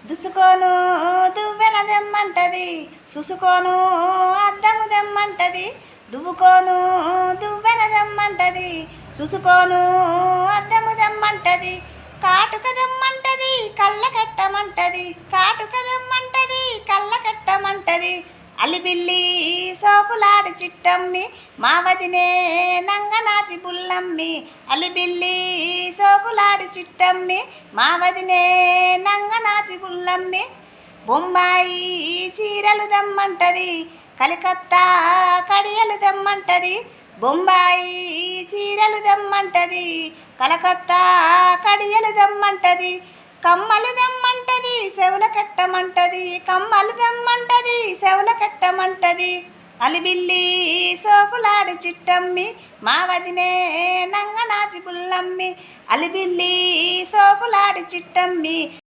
దుసుకోను దువ్వెన దెమ్మంటది, సుసుకోను అద్దము దెమ్మంటది. దువ్వుకోను దువ్వెన దెమ్మంటది, సుసుకోను అద్దము దెమ్మంటది. కాటుక దెమ్మంటది, కళ్ళ కట్టమంటది. కాటుక దెమ్మంటది, కళ్ళ కట్టమంటది. అలిబిల్లి సోకులాడి చిట్టమ్మి, మా వదినే నంగనాచి బుల్లమ్మి. అలిబిల్లి సోకులాడి చిట్టమ్మి, మా వదినే నంగనాచి బుల్లమ్మి. బొంబాయి చీరలు దమ్మంటది, కలికత్తా కడియలు దమ్మంటది. బొంబాయి చీరలు దమ్మంటది, కలకత్తా కడియలు దమ్మంటది. కమ్మలు దమ్మంటది, సెవుల కట్టమంటది. కమ్మలు దమ్మంటది, సెవుల కట్టమంటది. అలిబిల్లి సోకులాడి చిట్టమ్మి, మా వదినే నంగనాచి బుల్లమ్మి. అలిబిల్లి సోకులాడి చిట్టమ్మి.